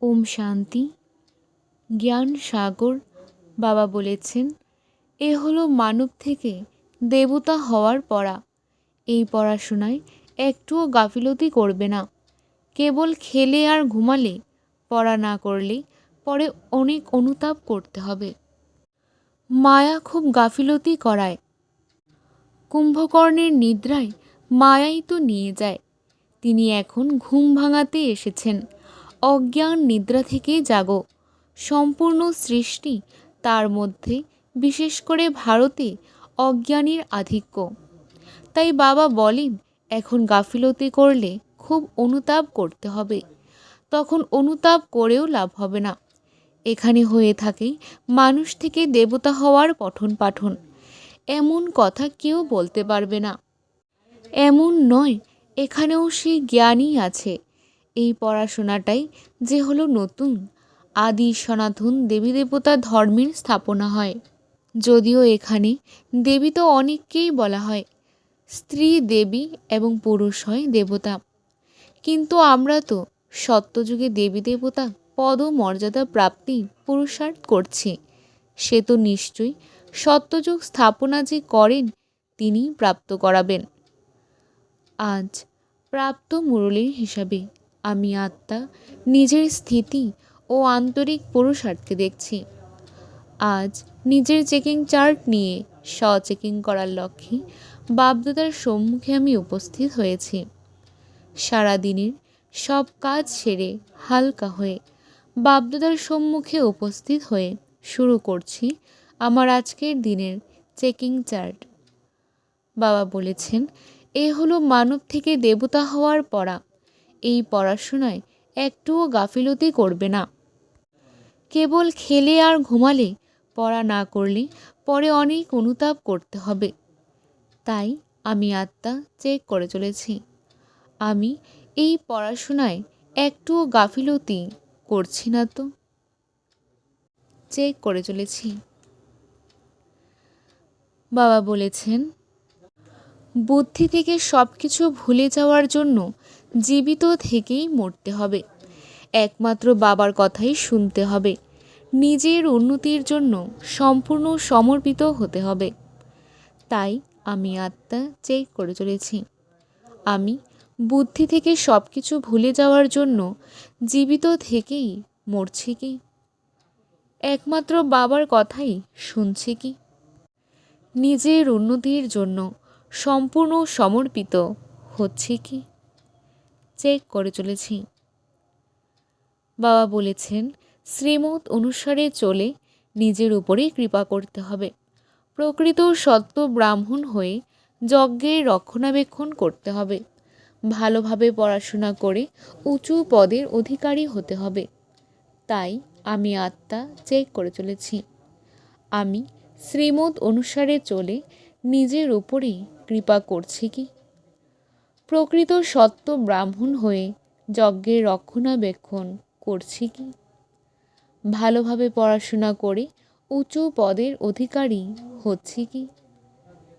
ওম শান্তি। জ্ঞান সাগর বাবা বলেছেন, এ হলো মানব থেকে দেবতা হওয়ার পড়া। এই পড়াশোনায় একটুও গাফিলতি করবে না। কেবল খেলে আর ঘুমালে, পড়া না করলে পরে অনেক অনুতাপ করতে হবে। মায়া খুব গাফিলতি করায়। কুম্ভকর্ণের নিদ্রায় মায়াই তো নিয়ে যায়। তিনি এখন ঘুম ভাঙাতে এসেছেন। অজ্ঞান নিদ্রা থেকে জাগো। সম্পূর্ণ সৃষ্টি, তার মধ্যে বিশেষ করে ভারতে অজ্ঞানীর আধিক্য। তাই বাবা বলেন, এখন গাফিলতি করলে খুব অনুতাপ করতে হবে। তখন অনুতাপ করেও লাভ হবে না। এখানে হয়ে থাকে মানুষ থেকে দেবতা হওয়ার পঠন পাঠন। এমন কথা কেউ বলতে পারবে না। এমন নয়, এখানেও সেই জ্ঞানই আছে। এই পড়াশোনাটাই যে হলো নতুন। আদি সনাতন দেবী দেবতা ধর্মের স্থাপনা হয়। যদিও এখানে দেবী তো অনেককেই বলা হয়, স্ত্রী দেবী এবং পুরুষ হয় দেবতা। কিন্তু আমরা তো সত্যযুগে দেবী দেবতা পদ মর্যাদা প্রাপ্তি পুরুষার্থ করছি। সে তো নিশ্চয়ই সত্যযুগ স্থাপনা যে করেন তিনি প্রাপ্ত করাবেন। আজ প্রাপ্ত মুরলীর হিসাবে আমি আত্মা নিজের স্থিতি ও আন্তরিক পুরুষার্থকে দেখছি। আজ নিজের চেকিং চার্ট নিয়ে চেকিং করার লক্ষ্যে বাপদাদার সম্মুখে আমি উপস্থিত হয়েছি। সারাদিনের সব কাজ সেরে হালকা হয়ে বাপদাদার সম্মুখে উপস্থিত হয়ে শুরু করছি আমার আজকের দিনের চেকিং চার্ট। বাবা বলেছেন, এ হলো মানব থেকে দেবতা হওয়ার পড়া। এই পড়াশোনায় একটুও গাফিলতি করবে না। কেবল খেলে আর ঘুমালে, পড়া না করলে পরে অনেক অনুতাপ করতে হবে। তাই আমি আত্মা চেক করে চলেছি। আমি এই পড়াশোনায় একটুও গাফিলতি করছি না তো। চেক করে চলেছি। বাবা বলেছেন, বুদ্ধি থেকে সব কিছু ভুলে যাওয়ার জন্য জীবিত থেকেই মরতে হবে। একমাত্র বাবার কথাই শুনতে হবে। নিজের উন্নতির জন্য সম্পূর্ণ সমর্পিত হতে হবে। তাই আমি আত্মা চেক করে চলেছি। আমি বুদ্ধি থেকে সব কিছু ভুলে যাওয়ার জন্য জীবিত থেকেই মরছি কি? একমাত্র বাবার কথাই শুনছি কি? নিজের উন্নতির জন্য সম্পূর্ণ সমর্পিত হচ্ছে কি? চেক করে চলেছি। বাবা বলেছেন, শ্রীমত অনুসারে চলে নিজের উপরেই কৃপা করতে হবে। প্রকৃত সত্য ব্রাহ্মণ হয়ে যজ্ঞের রক্ষণাবেক্ষণ করতে হবে। ভালোভাবে পড়াশোনা করে উঁচু পদের অধিকারী হতে হবে। তাই আমি আত্মা চেক করে চলেছি। আমি শ্রীমত অনুসারে চলে নিজের উপরেই কৃপা করছি কি? প্রকৃত সত্য ব্রাহ্মণ হয়ে যজ্ঞের রক্ষণাবেক্ষণ করছি কি? ভালোভাবে পড়াশোনা করে উঁচু পদের অধিকারী হচ্ছি কি?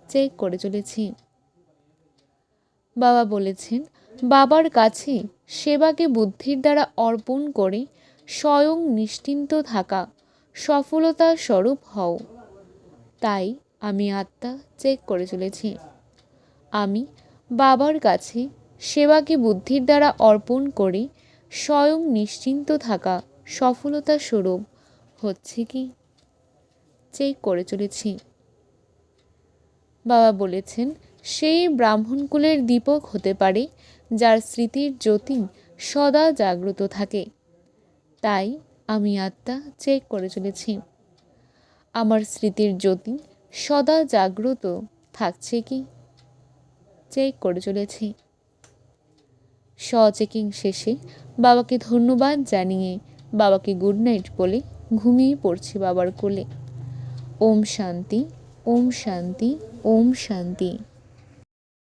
চেক করে চলেছি। বাবা বলেছেন, বাবার কাছে সেবাকে বুদ্ধির দ্বারা অর্পণ করে স্বয়ং নিশ্চিন্ত থাকা সফলতা স্বরূপ হও। তাই আমি আত্মা চেক করে চলেছি। আমি বাবার কাছে সেবাকে বুদ্ধির দ্বারা অর্পণ করে স্বয়ং নিশ্চিন্ত থাকা সফলতা স্বরূপ হচ্ছে কি? চেক করে চলেছি। বাবা বলেছেন, সেই ব্রাহ্মণকুলের দীপক হতে পারে যার স্মৃতির জ্যোতি সদা জাগ্রত থাকে। তাই আমি আত্মা চেক করে চলেছি। আমার স্মৃতির জ্যোতি সদা জাগ্রত থাকছে কি? চেক করে চলেছি। চেকিং শেষে বাবাকে ধন্যবাদ জানিয়ে বাবাকে গুড নাইট বলে ঘুমিয়ে পড়ছি বাবার কোলে। ওম শান্তি, ওম শান্তি, ওম শান্তি।